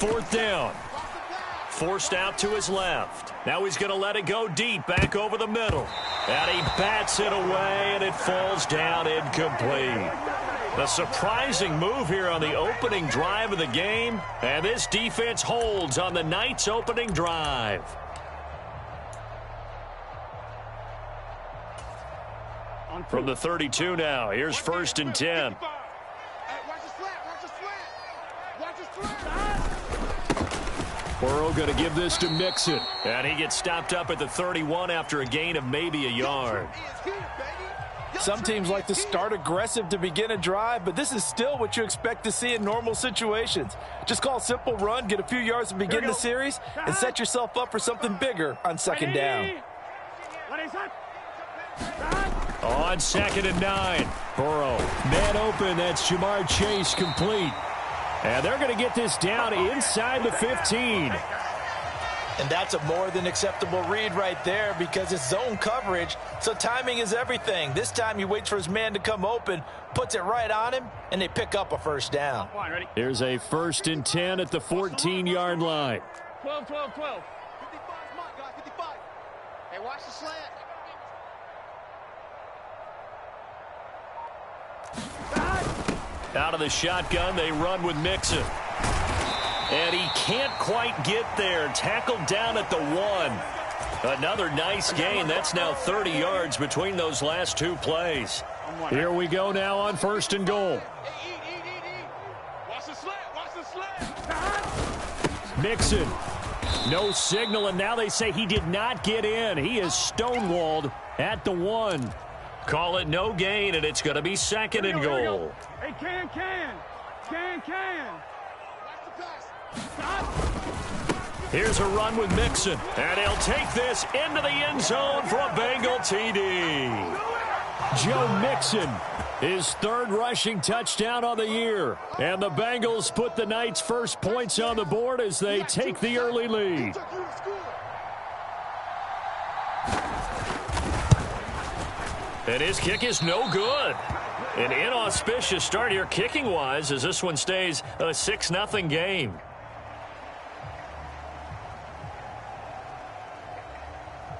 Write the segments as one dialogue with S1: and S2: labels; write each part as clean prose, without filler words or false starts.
S1: 4th down. Forced out to his left. Now he's going to let it go deep, back over the middle. And he bats it away, and it falls down incomplete. A surprising move here on the opening drive of the game, and this defense holds on the Knights' opening drive. From the 32 now, here's 1st and 10. Burrow going to give this to Mixon. And he gets stopped up at the 31 after a gain of maybe a yard.
S2: Some teams like to start aggressive to begin a drive, but this is still what you expect to see in normal situations. Just call a simple run, get a few yards to begin the series, and set yourself up for something bigger on 2nd down.
S1: On 2nd and 9. Burrow, man open. That's Jamar Chase complete. And they're going to get this down inside the 15.
S2: And that's a more than acceptable read right there because it's zone coverage, so timing is everything. This time he waits for his man to come open, puts it right on him, and they pick up a 1st down.
S1: Here's a 1st and 10 at the 14-yard line.
S3: 12. 55, come on, guys, 55. Hey, watch the slant.
S1: Out of the shotgun, they run with Mixon. And he can't quite get there. Tackled down at the 1. Another nice gain. That's now 30 yards between those last 2 plays. Here we go now on 1st and goal.
S3: Watch the slant.
S1: Mixon. No signal, and now they say he did not get in. He is stonewalled at the 1. Call it no gain, and it's going to be 2nd and goal.
S3: Hey, can.
S1: Here's a run with Mixon, and he'll take this into the end zone for a Bengal TD. Joe Mixon, his 3rd rushing touchdown of the year. And the Bengals put the Knights' first points on the board as they take the early lead. And his kick is no good. An inauspicious start here kicking-wise as this one stays a 6-0 game.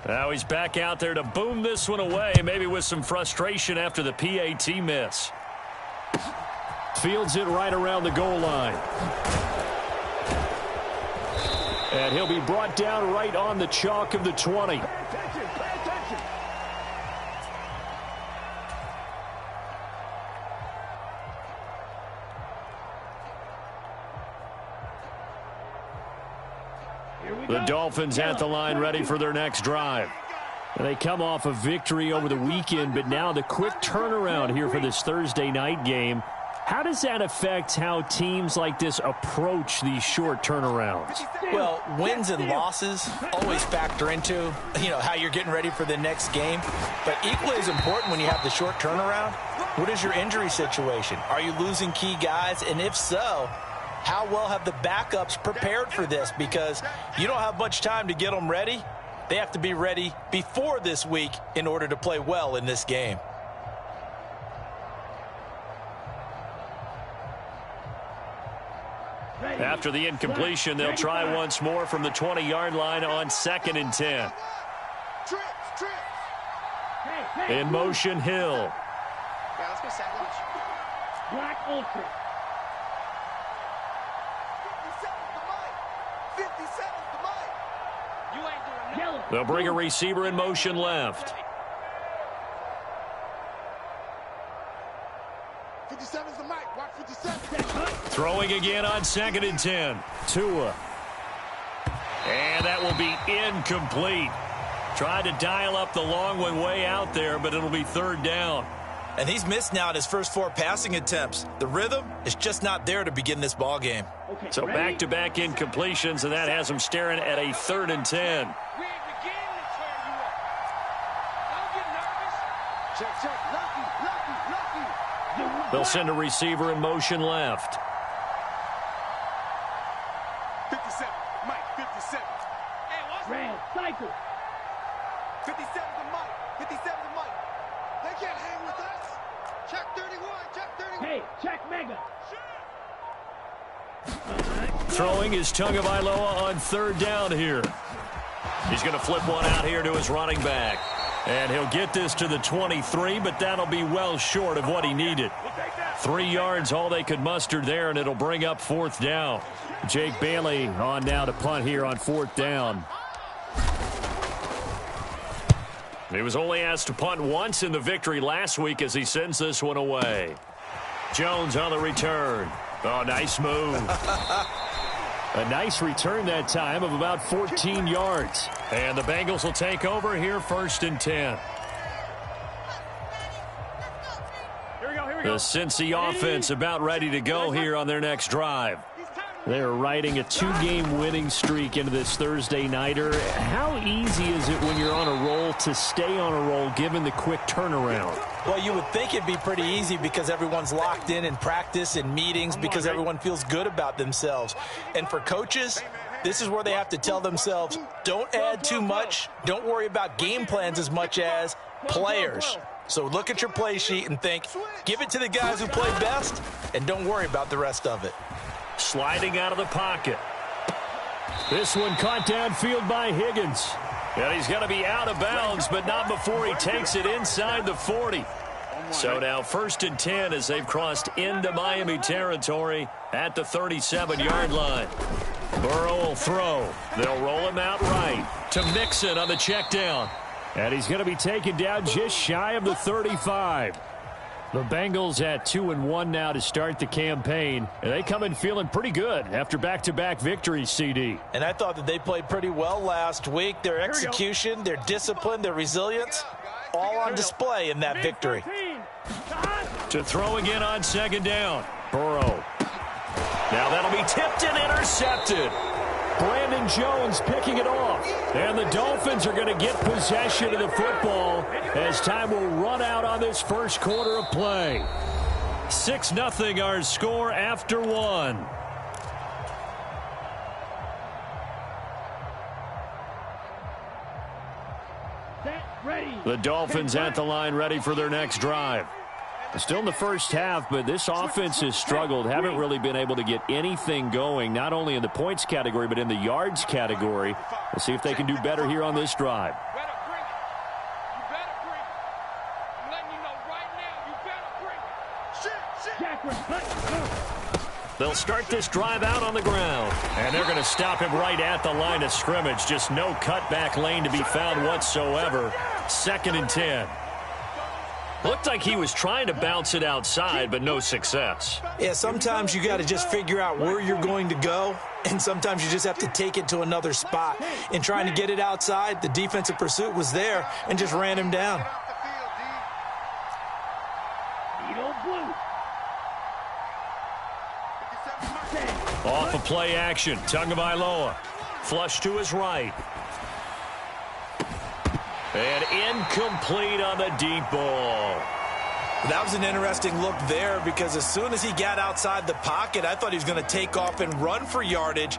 S1: Now he's back out there to boom this one away, maybe with some frustration after the PAT miss. Fields it right around the goal line. And he'll be brought down right on the chalk of the 20. The Dolphins at the line ready for their next drive. And they come off a victory over the weekend, but now the quick turnaround here for this Thursday night game. How does that affect how teams like this approach these short turnarounds?
S2: Well, wins and losses always factor into, how you're getting ready for the next game. But equally as important when you have the short turnaround, what is your injury situation? Are you losing key guys? And if so, how well have the backups prepared for this? Because you don't have much time to get them ready. They have to be ready before this week in order to play well in this game.
S1: After the incompletion, they'll try once more from the 20-yard line on 2nd and 10. In motion, Hill.
S3: Yeah, let's go sandwich.
S4: Black Ultra.
S3: 57's the mic. You ain't doing
S4: Yellow.
S1: They'll bring a receiver in motion left.
S3: 57's the mic. Watch 57.
S1: Throwing again on 2nd and 10. Tua. And that will be incomplete. Tried to dial up the long one way out there, but it'll be 3rd down.
S2: And he's missed now in his first 4 passing attempts. The rhythm is just not there to begin this ball game.
S4: Okay,
S1: So back-to-back incompletions, and that has him staring at a 3rd and 10.
S3: We ain't beginning to tear you up. Don't get nervous. Check. Lucky.
S1: They'll send a receiver in motion left.
S3: 57. Mike, 57. Hey, what's
S4: Red cycle.
S3: 57's the mic. 57's the mic. They can't hang with us. Check 31. Check 31.
S4: Hey, check mega.
S3: Sure.
S1: Throwing is Tagovailoa on third down here. He's going to flip one out here to his running back. And he'll get this to the 23, but that'll be well short of what he needed. 3 yards, all they could muster there, and it'll bring up fourth down. Jake Bailey on now to punt here on fourth down. He was only asked to punt once in the victory last week as he sends this one away. Jones on the return. Oh, nice move. A nice return that time of about 14 yards. And the Bengals will take over here, 1st and 10. The Cincy offense about ready to go here on their next drive. They're riding a 2-game winning streak into this Thursday nighter. How easy is it when you're on a roll to stay on a roll given the quick turnaround?
S2: Well, you would think it'd be pretty easy because everyone's locked in practice and meetings because everyone feels good about themselves. And for coaches, this is where they have to tell themselves, don't add too much. Don't worry about game plans as much as players. So look at your play sheet and think, give it to the guys who play best, and don't worry about the rest of it.
S1: Sliding out of the pocket. This one caught downfield by Higgins. And he's going to be out of bounds, but not before he takes it inside the 40. So now 1st and 10 as they've crossed into Miami territory at the 37-yard line. Burrow will throw. They'll roll him out right to Mixon on the check down. And he's going to be taken down just shy of the 35. The Bengals at 2-1 now to start the campaign. And they come in feeling pretty good after back-to-back victories, CD.
S2: And I thought that they played pretty well last week. Their execution, their discipline, their resilience, all on display in that victory.
S1: To throw again on 2nd down. Burrow. Now that'll be tipped and intercepted. Brandon Jones picking it off. And the Dolphins are going to get possession of the football as time will run out on this first quarter of play. 6-0 our score after 1. The Dolphins at the line ready for their next drive. Still in the first half, but this offense has struggled. Haven't really been able to get anything going, not only in the points category, but in the yards category. We'll see if they can do better here on this drive. They'll start this drive out on the ground. And they're going to stop him right at the line of scrimmage. Just no cutback lane to be found whatsoever. 2nd and 10. Looked like he was trying to bounce it outside, but no success.
S2: Yeah, sometimes you got to just figure out where you're going to go, and sometimes you just have to take it to another spot. In trying to get it outside, the defensive pursuit was there and just ran him down.
S1: Off of play action, Tagovailoa. Flush to his right. And incomplete on the deep ball.
S2: That was an interesting look there because as soon as he got outside the pocket, I thought he was going to take off and run for yardage.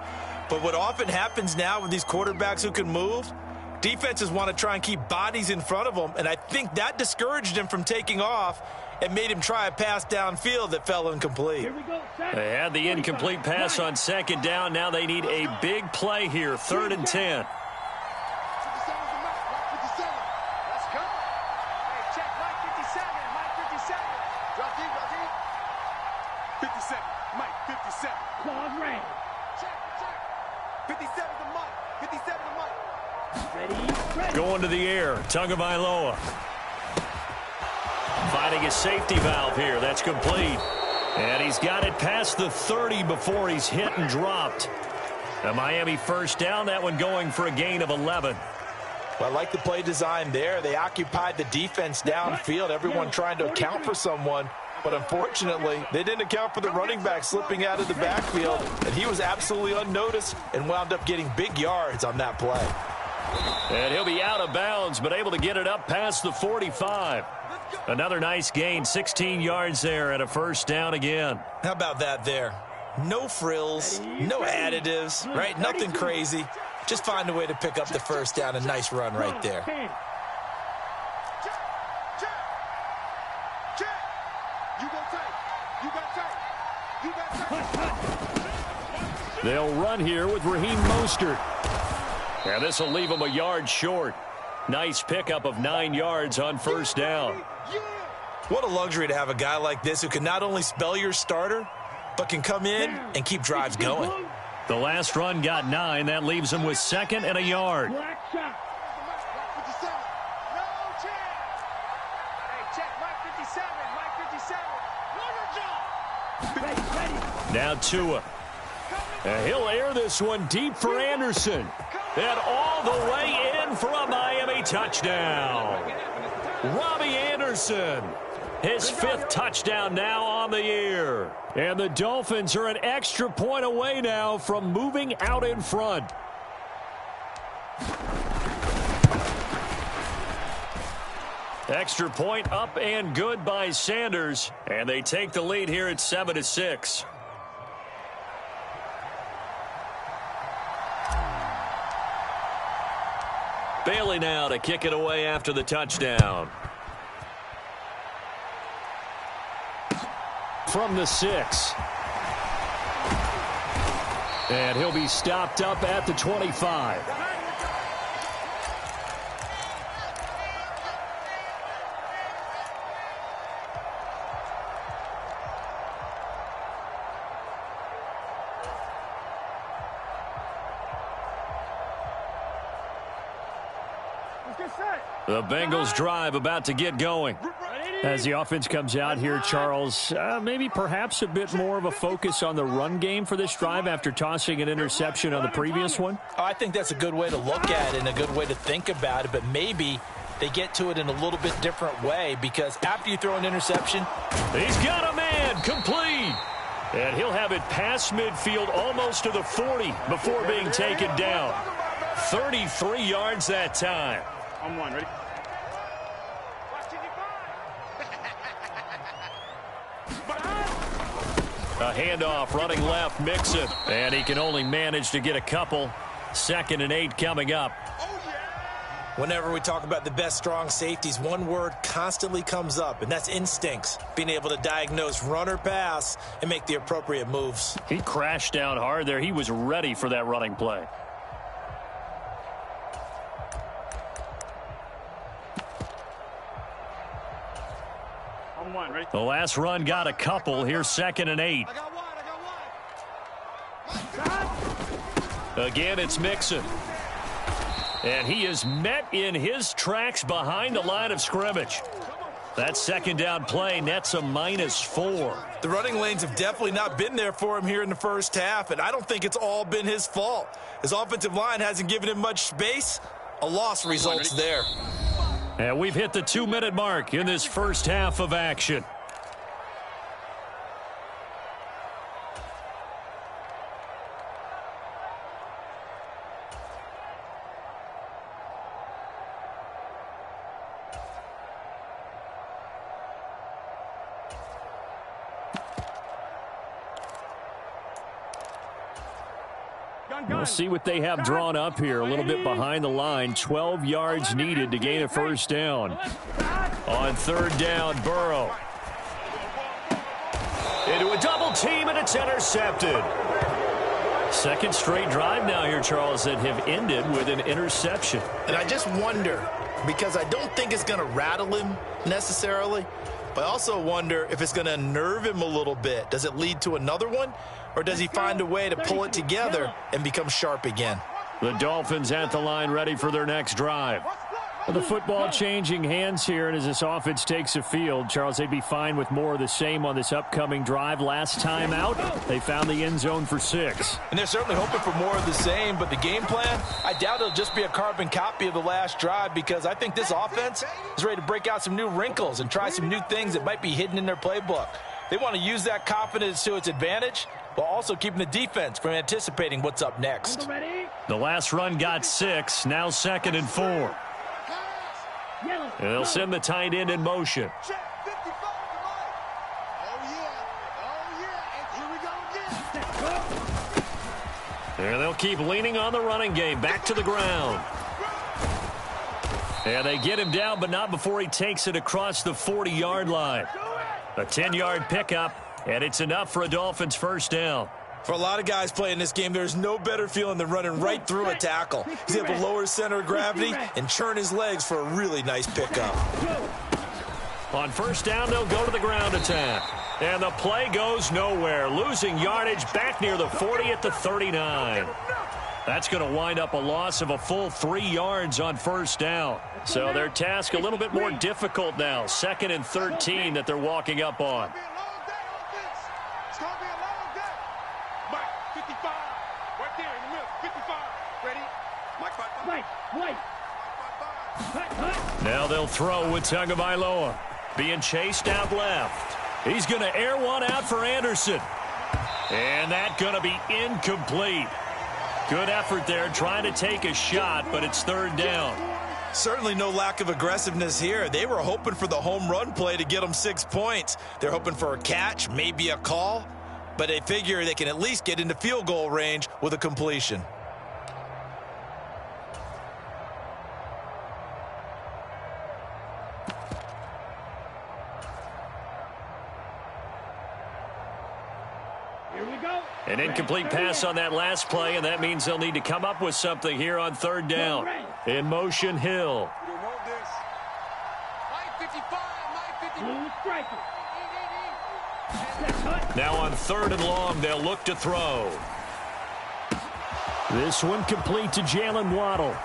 S2: But what often happens now with these quarterbacks who can move, defenses want to try and keep bodies in front of them, and I think that discouraged him from taking off and made him try a pass downfield that fell incomplete.
S1: They had the incomplete pass on 2nd down. Now they need a big play here, 3rd and 10. Going to the air, Tagovailoa. Finding a safety valve here. That's complete. And he's got it past the 30 before he's hit and dropped. A Miami 1st down, that one going for a gain of 11.
S2: Well, I like the play design there. They occupied the defense downfield, everyone trying to account for someone. But unfortunately, they didn't account for the running back slipping out of the backfield. And he was absolutely unnoticed and wound up getting big yards on that play.
S1: And he'll be out of bounds, but able to get it up past the 45. Another nice gain, 16 yards there, and a 1st down again.
S2: How about that there? No frills, no additives, right? Nothing crazy. Just find a way to pick up the 1st down. A nice run right there.
S1: They'll run here with Raheem Mostert. And this will leave him a yard short. Nice pickup of 9 yards on first down.
S2: What a luxury to have a guy like this who can not only spell your starter, but can come in and keep drives going.
S1: The last run got 9. That leaves him with 2nd and a yard. Now Tua. And he'll air this one deep for Anderson. And all the way in for a Miami touchdown. Robbie Anderson. His 5th touchdown now on the year. And the Dolphins are an extra point away now from moving out in front. Extra point up and good by Sanders. And they take the lead here at 7-6. Bailey now to kick it away after the touchdown. From the 6. And he'll be stopped up at the 25. The Bengals drive about to get going. As the offense comes out here, Charles, maybe perhaps a bit more of a focus on the run game for this drive after tossing an interception on the previous one?
S2: I think that's a good way to look at it and a good way to think about it, but maybe they get to it in a little bit different way because after you throw an interception,
S1: he's got a man complete. And he'll have it past midfield almost to the 40 before being taken down. 33 yards that time.
S4: On one, ready?
S1: A handoff running left, Mixon. And he can only manage to get a couple. 2nd and 8 coming up.
S2: Whenever we talk about the best strong safeties, one word constantly comes up, and that's instincts. Being able to diagnose run or pass and make the appropriate moves.
S1: He crashed down hard there. He was ready for that running play.
S4: One, ready?
S1: The last run got a couple. Here's 2nd and 8. Again, it's Mixon. And he is met in his tracks behind the line of scrimmage. That 2nd down play nets a -4.
S2: The running lanes have definitely not been there for him here in the first half, and I don't think it's all been his fault. His offensive line hasn't given him much space. A loss results there.
S1: And we've hit the 2-minute mark in this first half of action. We'll see what they have drawn up here. A little bit behind the line. 12 yards needed to gain a first down. On 3rd down, Burrow. Into a double team, and it's intercepted. 2nd straight drive now here, Charles, that have ended with an interception.
S2: And I just wonder, because I don't think it's going to rattle him necessarily, but I also wonder if it's going to unnerve him a little bit. Does it lead to another one? Or does he find a way to pull it together and become sharp again?
S1: The Dolphins at the line ready for their next drive. The football changing hands here, and as this offense takes the field, Charles, they'd be fine with more of the same on this upcoming drive. Last time out, they found the end zone for 6.
S2: And they're certainly hoping for more of the same, but the game plan, I doubt it'll just be a carbon copy of the last drive because I think this offense is ready to break out some new wrinkles and try some new things that might be hidden in their playbook. They want to use that confidence to its advantage while also keeping the defense from anticipating what's up next.
S1: The last run got 6, now 2nd and 4. And they'll send the tight end in motion. And they'll keep leaning on the running game. Back to the ground. And they get him down, but not before he takes it across the 40-yard line. A 10-yard pickup, and it's enough for a Dolphins first down.
S2: For a lot of guys playing this game, there's no better feeling than running right through a tackle. He's able to lower his center of gravity and churn his legs for a really nice pickup.
S1: On first down, they'll go to the ground attack. And the play goes nowhere, losing yardage back near the 40 at the 39. That's going to wind up a loss of a full 3 yards on first down. So their task a little bit more difficult now. 2nd and 13 that they're walking up on. Now they'll throw with Tagovailoa. Being chased out left. He's going to air one out for Anderson. And that's going to be incomplete. Good effort there trying to take a shot, but it's 3rd down.
S2: Certainly no lack of aggressiveness here. They were hoping for the home run play to get them 6 points. They're hoping for a catch, maybe a call, but they figure they can at least get into field goal range with a completion.
S1: An incomplete pass on that last play, and that means they'll need to come up with something here on 3rd down. In motion, Hill. Now on 3rd and long, they'll look to throw. This one complete to Jalen Waddle.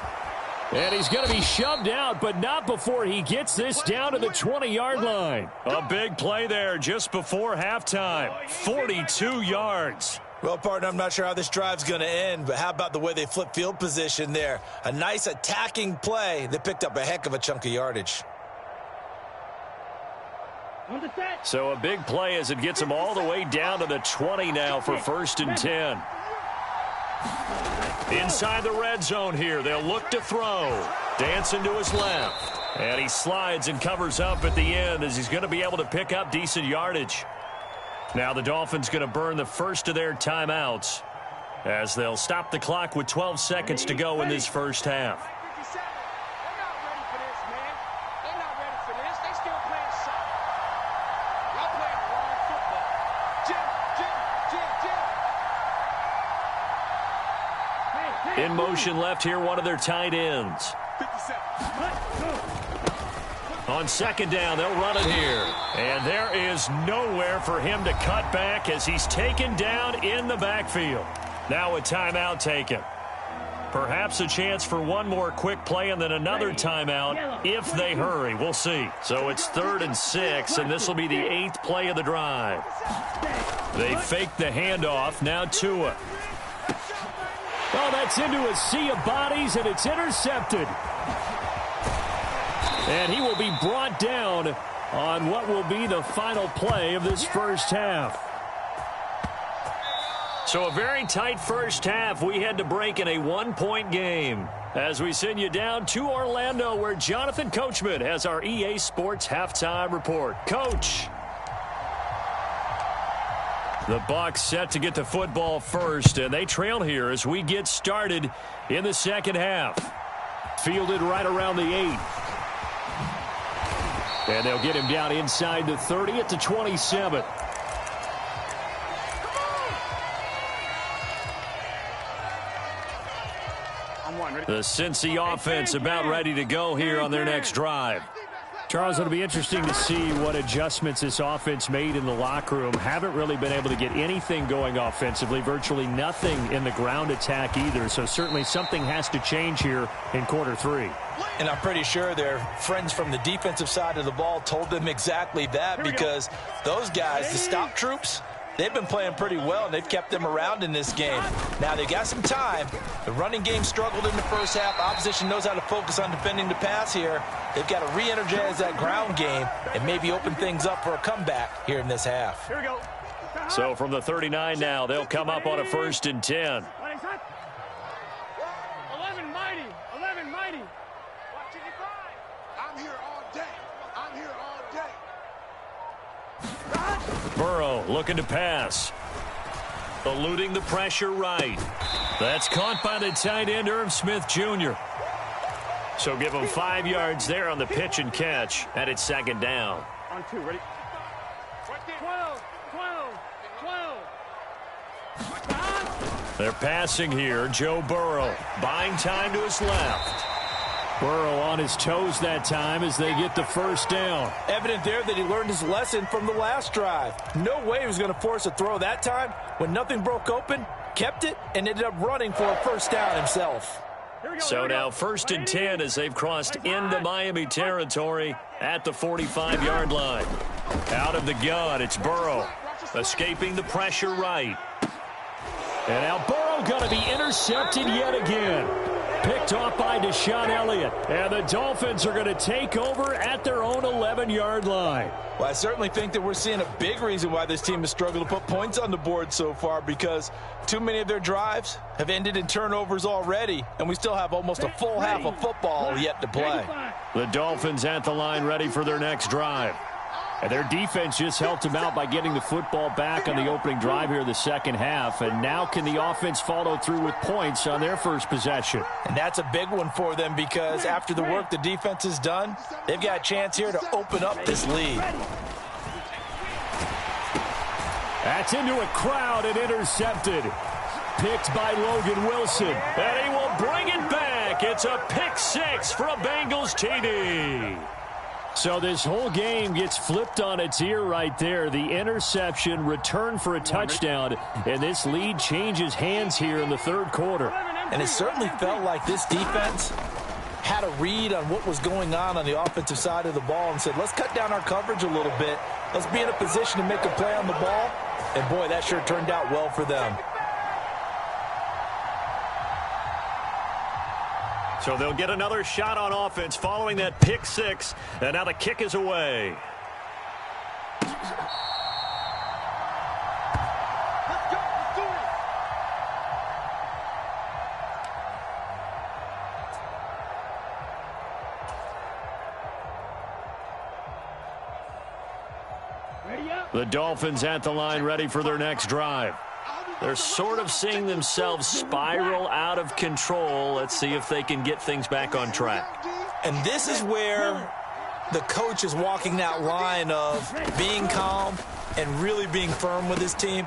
S1: And he's going to be shoved out, but not before he gets this down to the 20-yard line. A big play there just before halftime. 42 yards.
S2: Well, partner, I'm not sure how this drive's going to end, but how about the way they flip field position there? A nice attacking play. They picked up a heck of a chunk of yardage.
S1: So a big play as it gets them all the way down to the 20 now for 1st and 10. Inside the red zone here, they'll look to throw. Dancing to his left. And he slides and covers up at the end as he's going to be able to pick up decent yardage. Now the Dolphins going to burn the first of their timeouts as they'll stop the clock with 12 seconds to go in this first half. In motion left here, one of their tight ends. On 2nd down, they'll run it here. And there is nowhere for him to cut back as he's taken down in the backfield. Now a timeout taken. Perhaps a chance for one more quick play and then another timeout if they hurry. We'll see. So it's 3rd and 6, and this will be the 8th play of the drive. They fake the handoff. Now Tua. Oh, that's into a sea of bodies, and it's intercepted. And he will be brought down on what will be the final play of this first half. So a very tight first half. We had to break in a 1-point game as we send you down to Orlando, where Jonathan Coachman has our EA Sports halftime report. Coach. The Bucs set to get the football first, and they trail here as we get started in the second half. Fielded right around the 8. And they'll get him down inside the 30 at the 27. The Cincy offense about ready to go here on their next drive. Charles, it'll be interesting to see what adjustments this offense made in the locker room. Haven't really been able to get anything going offensively, virtually nothing in the ground attack either. So certainly something has to change here in quarter 3.
S2: And I'm pretty sure their friends from the defensive side of the ball told them exactly that, because those guys, the stop troops, they've been playing pretty well, and they've kept them around in this game. Now, they got some time. The running game struggled in the first half. Opposition knows how to focus on defending the pass here. They've got to re-energize that ground game and maybe open things up for a comeback here in this half.
S3: Here we go.
S1: So from the 39 now, they'll come up on a 1st and 10.
S3: 11 mighty. 11 mighty. Watch it, I'm here all day. I'm here all day.
S1: Burrow looking to pass. Eluding the pressure right. That's caught by the tight end, Irv Smith Jr. So give him 5 yards there on the pitch and catch, and it's 2nd down.
S3: On 2, ready? 12, 12, 12.
S1: They're passing here. Joe Burrow buying time to his left. Burrow on his toes that time as they get the first down.
S2: Evident there that he learned his lesson from the last drive. No way he was going to force a throw that time. When nothing broke open, kept it, and ended up running for a first down himself.
S1: So now 1st and 10 as they've crossed into Miami territory at the 45-yard line. Out of the gun, it's Burrow. Escaping the pressure right. And now Burrow going to be intercepted yet again. Picked off by Deshaun Elliott. And the Dolphins are going to take over at their own 11-yard line.
S2: Well, I certainly think that we're seeing a big reason why this team has struggled to put points on the board so far, because too many of their drives have ended in turnovers already, and we still have almost a full half of football yet to play.
S1: The Dolphins at the line ready for their next drive. And their defense just helped them out by getting the football back on the opening drive here in the second half. And now can the offense follow through with points on their first possession?
S2: And that's a big one for them, because after the work the defense has done, they've got a chance here to open up this lead.
S1: That's into a crowd and intercepted. Picked by Logan Wilson. And he will bring it back. It's a pick six for a Bengals TD. So this whole game gets flipped on its ear right there. The interception, return for a touchdown, and this lead changes hands here in the third quarter.
S2: And it certainly felt like this defense had a read on what was going on the offensive side of the ball and said, let's cut down our coverage a little bit. Let's be in a position to make a play on the ball. And, boy, that sure turned out well for them.
S1: So they'll get another shot on offense following that pick six. And now the kick is away.
S3: Let's go. Let's do it.
S4: Ready up.
S1: The Dolphins at the line ready for their next drive. They're sort of seeing themselves spiral out of control. Let's see if they can get things back on track.
S2: And this is where the coach is walking that line of being calm and really being firm with his team.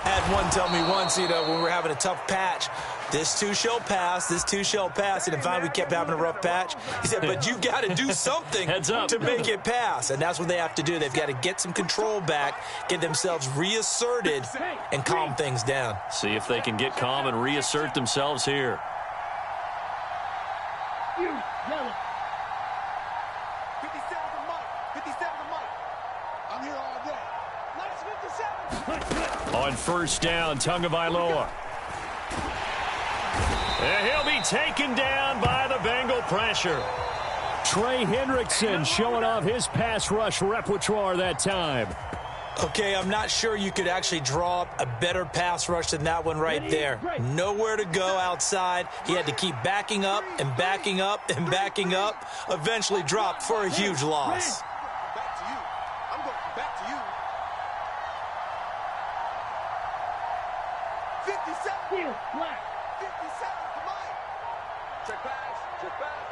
S2: I had one tell me once, when we were having a tough patch, this too shall pass, this too shall pass. And finally we kept having a rough patch. He said, but you got to do something to make it pass. And that's what they have to do. They've got to get some control back, get themselves reasserted, and calm things down.
S1: See if they can get calm and reassert themselves here.
S4: You, yellow.
S3: 57 to Mike. 57 to Mike. I'm here all day. Nice 57.
S1: On first down, Tagovailoa. And he'll be taken down by the Bengal pressure. Trey Hendrickson showing off his pass rush repertoire that time.
S2: Okay, I'm not sure you could actually draw up a better pass rush than that one right there. Nowhere to go outside. He had to keep backing up and backing up and backing up. Eventually dropped for a huge loss.
S3: Back to you. I'm going back to you. 57.
S4: Field, black.
S3: 57 to Mike. Check pass. Check pass.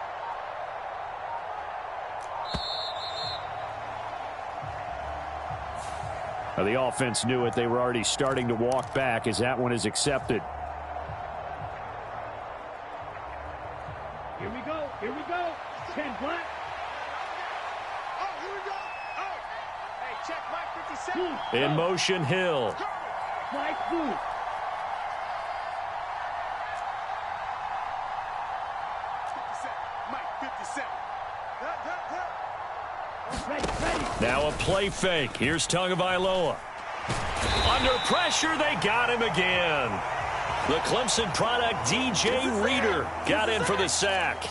S1: Now, the offense knew it. They were already starting to walk back as that one is accepted.
S4: Here we go. Here we go. 10 black.
S3: Oh, here we go. Oh. Hey, check Mike 57.
S1: In motion, Hill.
S4: Flag blue.
S3: 57. Mike 57.
S4: Ready.
S1: Now a play fake. Here's Tagovailoa. Under pressure, they got him again. The Clemson product, DJ Reader, got in for the sack.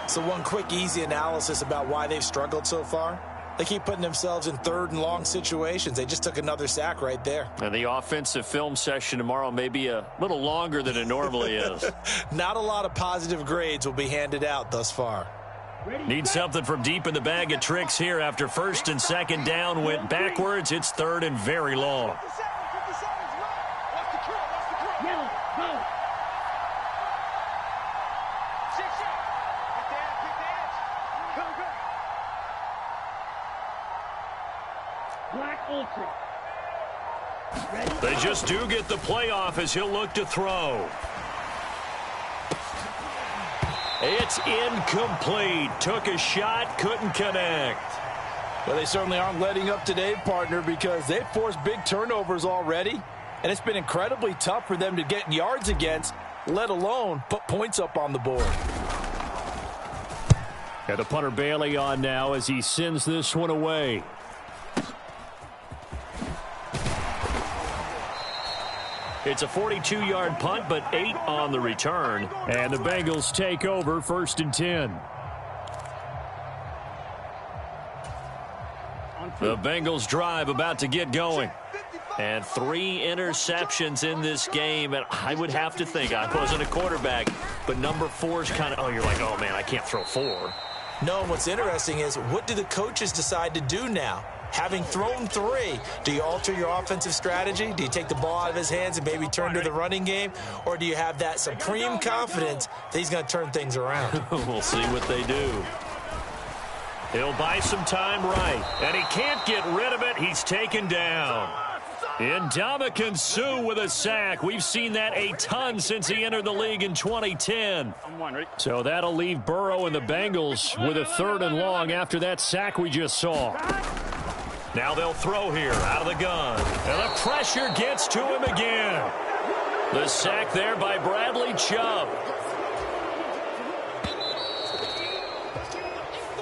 S2: So one quick, easy analysis about why they've struggled so far. They keep putting themselves in third and long situations. They just took another sack right there.
S1: And the offensive film session tomorrow may be a little longer than it normally is.
S2: Not a lot of positive grades will be handed out thus far.
S1: Need something from deep in the bag of tricks here after first and second down went backwards. It's third and very long.
S3: 57 is Mike. Watch the curl. Watch the curl.
S4: Yellow, go.
S3: Shit. Hit the edge. Hit the edge. Go.
S4: Black ultra.
S1: They just do get the play off as he'll look to throw. It's incomplete. Took a shot, couldn't connect.
S2: Well, they certainly aren't letting up today, partner, because they've forced big turnovers already, and it's been incredibly tough for them to get yards against, let alone put points up on the board.
S1: And the punter Bailey on now as he sends this one away. It's a 42-yard punt, but 8 on the return. And the Bengals take over 1st and 10. The Bengals drive about to get going. And 3 interceptions in this game. And I would have to think, I wasn't a quarterback, but number 4 is kind of, you're like, oh, man, I can't throw 4.
S2: No, what's interesting is what do the coaches decide to do now? Having thrown 3, do you alter your offensive strategy? Do you take the ball out of his hands and maybe turn to the running game? Or do you have that supreme confidence that he's going to turn things around?
S1: We'll see what they do. He'll buy some time right, and he can't get rid of it. He's taken down. Ndamukong Suh with a sack. We've seen that a ton since he entered the league in 2010. So that'll leave Burrow and the Bengals with a 3rd and long after that sack we just saw. Now they'll throw here out of the gun. And the pressure gets to him again. The sack there by Bradley Chubb.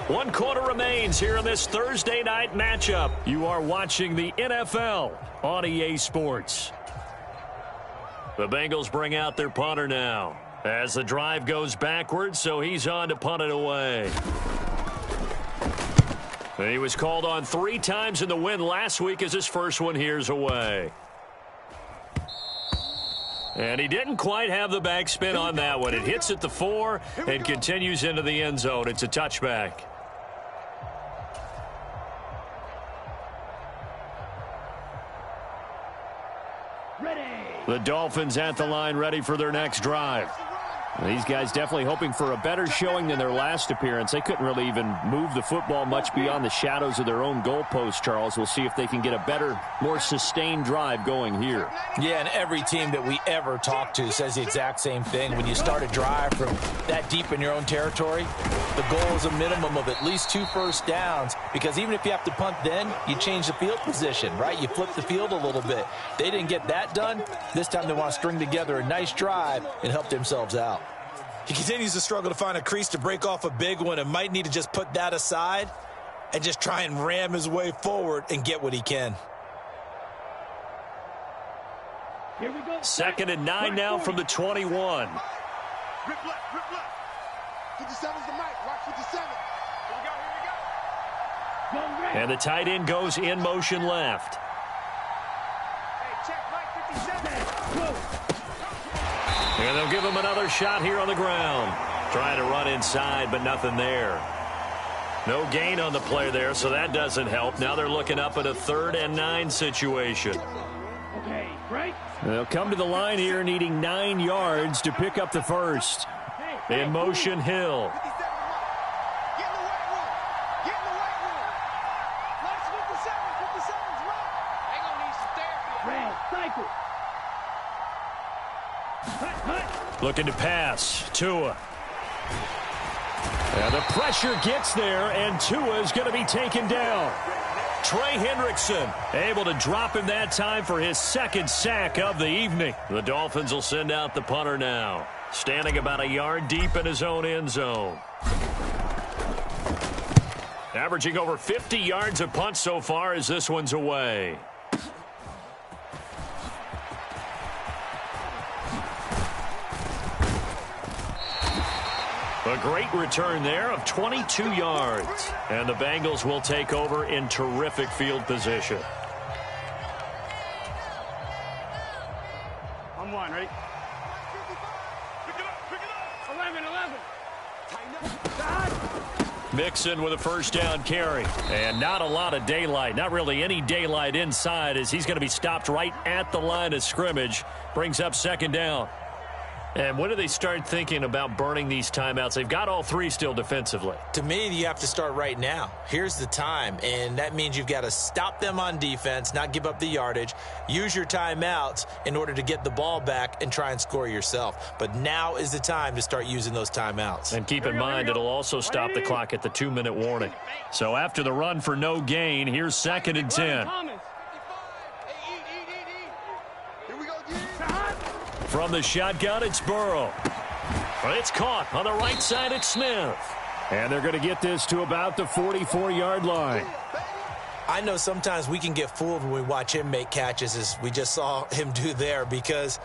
S1: 1 quarter remains here in this Thursday night matchup. You are watching the NFL on EA Sports. The Bengals bring out their punter now as the drive goes backwards, so he's on to punt it away. And he was called on 3 times in the win last week as his first one here's away. And he didn't quite have the backspin on that one. It hits at the 4 and continues into the end zone. It's a touchback. The Dolphins at the line ready for their next drive. These guys definitely hoping for a better showing than their last appearance. They couldn't really even move the football much beyond the shadows of their own goalpost, Charles. We'll see if they can get a better, more sustained drive going here.
S2: Yeah, and every team that we ever talk to says the exact same thing. When you start a drive from that deep in your own territory, the goal is a minimum of at least 2 first downs, because even if you have to punt then, you change the field position, right? You flip the field a little bit. They didn't get that done. This time they want to string together a nice drive and help themselves out. He continues to struggle to find a crease to break off a big one and might need to just put that aside and just try and ram his way forward and get what he can.
S4: Here we go.
S1: 2nd and 9 now from the 21.
S3: Rip left, rip left. 57's the mic. Watch 57. Here we go.
S1: And the tight end goes in motion left.
S3: Hey, check Mike 57.
S1: And they'll give him another shot here on the ground. Trying to run inside, but nothing there. No gain on the play there, so that doesn't help. Now they're looking up at a 3rd and 9 situation.
S4: Okay, right.
S1: They'll come to the line here needing 9 yards to pick up the first. In motion, Hill.
S3: 57's the mic. Get in the weight room. Get in the weight room. Watch 57. 57's right. They gonna need some therapy.
S4: Red, cycle.
S1: Looking to pass. Tua. And the pressure gets there, and Tua is going to be taken down. Trey Hendrickson able to drop him that time for his 2nd sack of the evening. The Dolphins will send out the punter now, standing about a yard deep in his own end zone. Averaging over 50 yards a punt so far as this one's away. A great return there of 22 yards. And the Bengals will take over in terrific field position.
S4: I'm one, ready?
S3: Pick it up.
S4: 11.
S1: Mixon with a 1st down carry. And not a lot of daylight. Not really any daylight inside as he's going to be stopped right at the line of scrimmage. Brings up 2nd down. And when do they start thinking about burning these timeouts? They've got all three still defensively.
S2: To me, you have to start right now. Here's the time, and that means you've got to stop them on defense, not give up the yardage, use your timeouts in order to get the ball back and try and score yourself. But now is the time to start using those timeouts.
S1: And keep in mind, it'll also stop the clock at the 2-minute warning. So after the run for no gain, here's 2nd and 10. From the shotgun, it's Burrow. It's caught on the right side. It's Smith. And they're going to get this to about the 44-yard line.
S2: I know sometimes we can get fooled when we watch him make catches, as we just saw him do there, because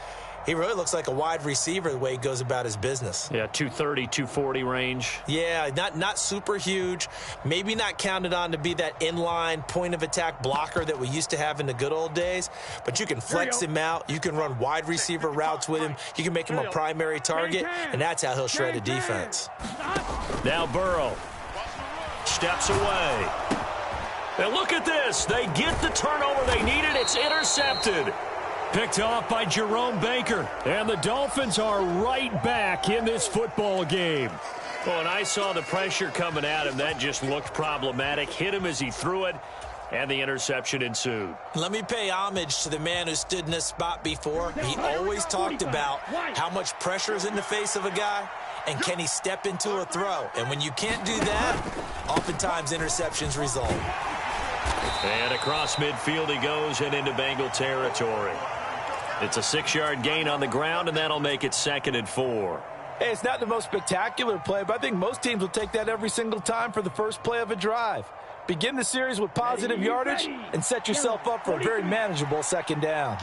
S2: he really looks like a wide receiver the way he goes about his business.
S1: Yeah, 230, 240 range.
S2: Yeah, not super huge. Maybe not counted on to be that inline point-of-attack blocker that we used to have in the good old days. But you can flex him out. You can run wide receiver routes with him. You can make him a primary target, and that's how he'll shred a defense.
S1: Now Burrow steps away. And look at this. They get the turnover they needed. It's intercepted. Picked off by Jerome Baker. And the Dolphins are right back in this football game. Well, and I saw the pressure coming at him. That just looked problematic. Hit him as he threw it, and the interception ensued.
S2: Let me pay homage to the man who stood in this spot before. He always talked about how much pressure is in the face of a guy, and can he step into a throw. And when you can't do that, oftentimes interceptions result.
S1: And across midfield he goes and into Bengal territory. It's a 6-yard gain on the ground, and that'll make it 2nd and 4.
S5: Hey, it's not the most spectacular play, but I think most teams will take that every single time for the first play of a drive. Begin the series with positive yardage and set yourself up for a very manageable 2nd down.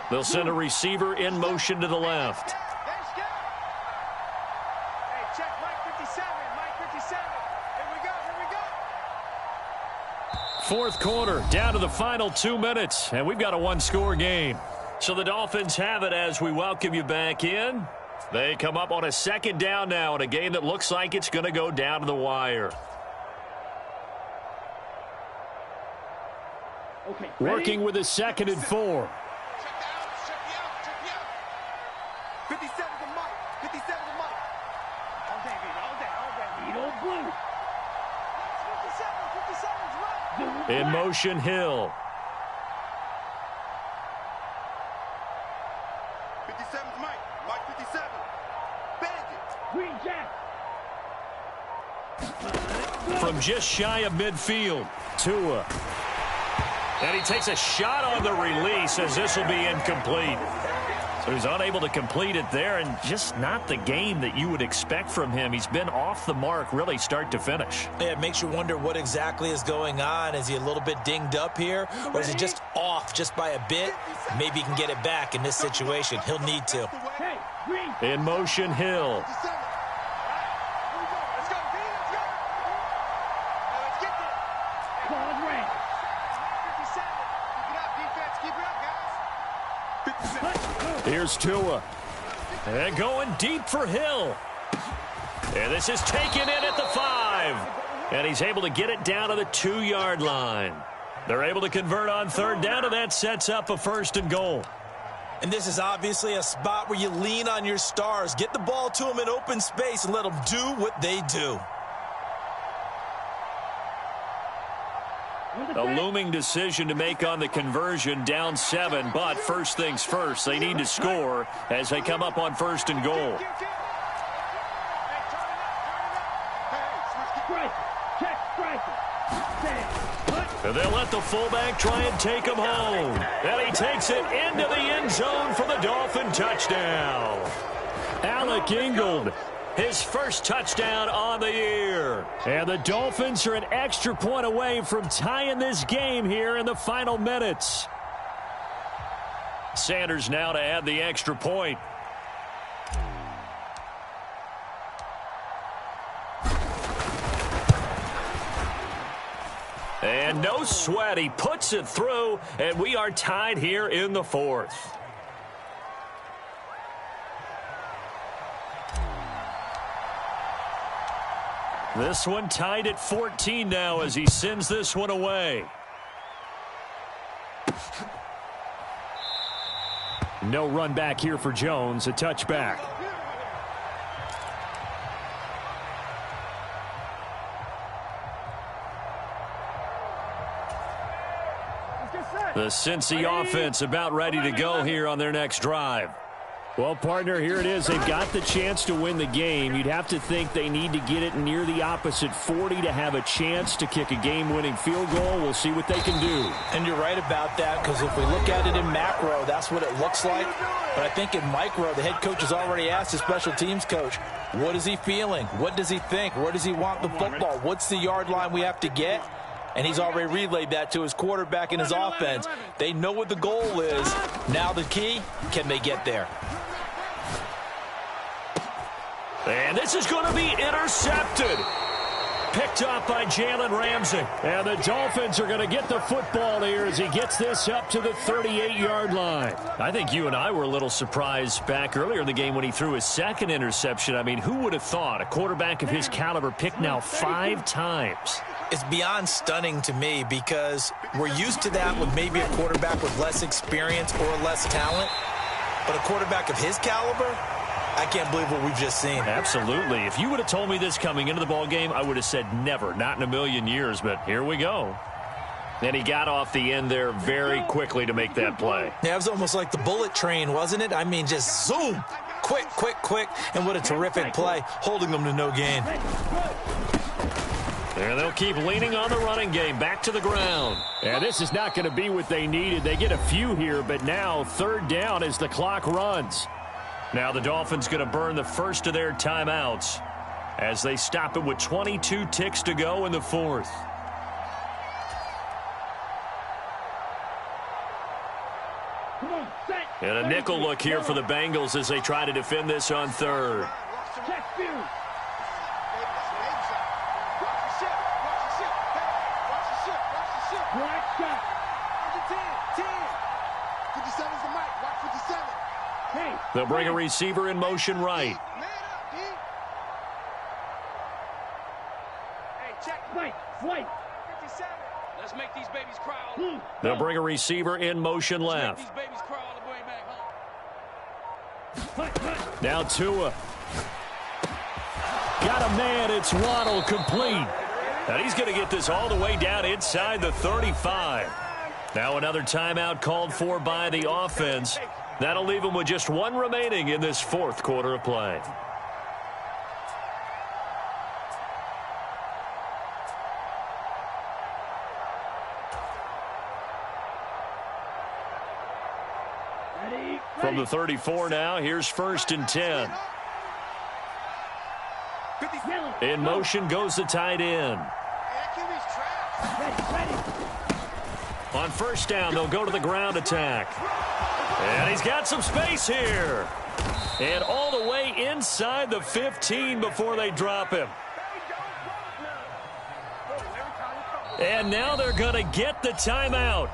S1: They'll send a receiver in motion to the left. Fourth quarter, down to the final 2 minutes, and we've got a one-score game. So the Dolphins have it as we welcome you back in. They come up on a 2nd down now in a game that looks like it's going to go down to the wire.
S4: Okay,
S1: Working with a 2nd and 4.
S3: 57 to Mike. 57 to Mike. All day, baby. All day.
S4: Need old blue.
S3: 57's right.
S1: In motion, Hill.
S3: 57's Mike. Mike 57. Bandit.
S4: Green Jack.
S1: From just shy of midfield, Tua. And he takes a shot on the release as this will be incomplete. So he's unable to complete it there, and just not the game that you would expect from him. He's been off the mark really start to finish.
S2: Yeah, it makes you wonder what exactly is going on. Is he a little bit dinged up here, or is he just off just by a bit? Maybe he can get it back in this situation. He'll need to.
S4: Hey, green.
S1: In motion, Hill.
S3: Let's go, B. Let's go. Now let's get there.
S4: Claude Ray.
S3: 57. Keep it up, defense. Keep it up, guys. 57.
S1: Here's Tua. And going deep for Hill. And this is taken in at the 5. And he's able to get it down to the 2-yard line. They're able to convert on 3rd down, and that sets up a 1st and goal.
S2: And this is obviously a spot where you lean on your stars. Get the ball to them in open space and let them do what they do.
S1: A looming decision to make on the conversion, down 7, but first things first, they need to score as they come up on 1st and goal.
S4: Striker. Check striker.
S1: And they'll let the fullback try and take him home. And he takes it into the end zone for the Dolphin touchdown. Alec Ingold, his first touchdown on the year. And the Dolphins are an extra point away from tying this game here in the final minutes. Sanders now to add the extra point. And no sweat, he puts it through, and we are tied here in the 4th. This one tied at 14 now as he sends this one away. No run back here for Jones, a touchback. The Cincy offense about ready to go here on their next drive. Well, partner, here it is. They've got the chance to win the game. You'd have to think they need to get it near the opposite 40 to have a chance to kick a game-winning field goal. We'll see what they can do.
S2: And you're right about that, because if we look at it in macro, that's what it looks like. But I think in micro, the head coach has already asked his special teams coach, what is he feeling? What does he think? Where does he want the football? What's the yard line we have to get? And he's already relayed that to his quarterback and his offense. They know what the goal is. Now the key, can they get there?
S1: And this is going to be intercepted. Picked up by Jalen Ramsey. And the Dolphins are going to get the football here as he gets this up to the 38-yard line. I think you and I were a little surprised back earlier in the game when he threw his second interception. I mean, who would have thought a quarterback of his caliber picked now 5 times?
S2: It's beyond stunning to me, because we're used to that with maybe a quarterback with less experience or less talent. But a quarterback of his caliber, I can't believe what we've just seen.
S1: Absolutely. If you would have told me this coming into the ball game, I would have said never, not in a million years, but here we go. And he got off the end there very quickly to make that play.
S2: Yeah, it was almost like the bullet train, wasn't it? I mean, just zoom, quick, quick, quick, and what a terrific play, holding them to no gain.
S1: And they'll keep leaning on the running game, back to the ground. And this is not going to be what they needed. They get a few here, but now 3rd down as the clock runs. Now the Dolphins going to burn the first of their timeouts as they stop it with 22 ticks to go in the 4th. And a nickel look here for the Bengals as they try to defend this on 3rd. They'll bring a receiver in motion right.
S3: Let's make these babies cry.
S1: They'll bring a receiver in motion left. Now Tua. Got a man. It's Waddle, complete. And he's going to get this all the way down inside the 35. Now another timeout called for by the offense. That'll leave them with just 1 remaining in this 4th quarter of play. From the 34 now, here's 1st and 10. In motion goes the tight end. On 1st down, they'll go to the ground attack. And he's got some space here. And all the way inside the 15 before they drop him. And now they're going to get the timeout.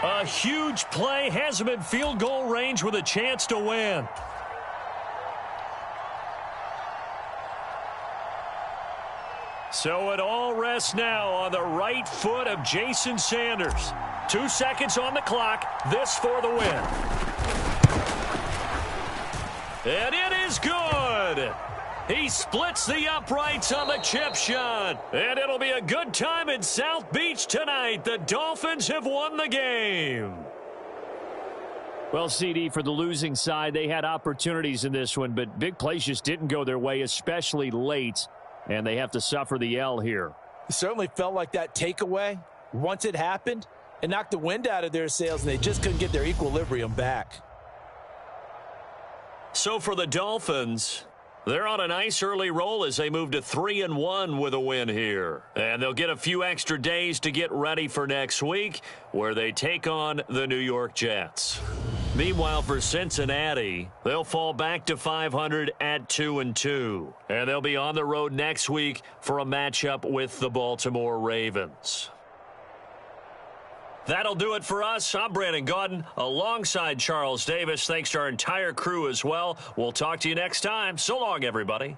S1: A huge play, has them in field goal range with a chance to win. So it all rests now on the right foot of Jason Sanders. 2 seconds on the clock. This for the win. And it is good. He splits the uprights on the chip shot. And it'll be a good time in South Beach tonight. The Dolphins have won the game. Well, CD, for the losing side, they had opportunities in this one, but big plays just didn't go their way, especially late. And they have to suffer the L here.
S2: It certainly felt like that takeaway, once it happened, it knocked the wind out of their sails, and they just couldn't get their equilibrium back.
S1: So for the Dolphins, they're on a nice early roll as they move to 3-1 with a win here. And they'll get a few extra days to get ready for next week, where they take on the New York Jets. Meanwhile, for Cincinnati, they'll fall back to 500 at 2-2. And they'll be on the road next week for a matchup with the Baltimore Ravens. That'll do it for us. I'm Brandon Gaudin alongside Charles Davis. Thanks to our entire crew as well. We'll talk to you next time. So long, everybody.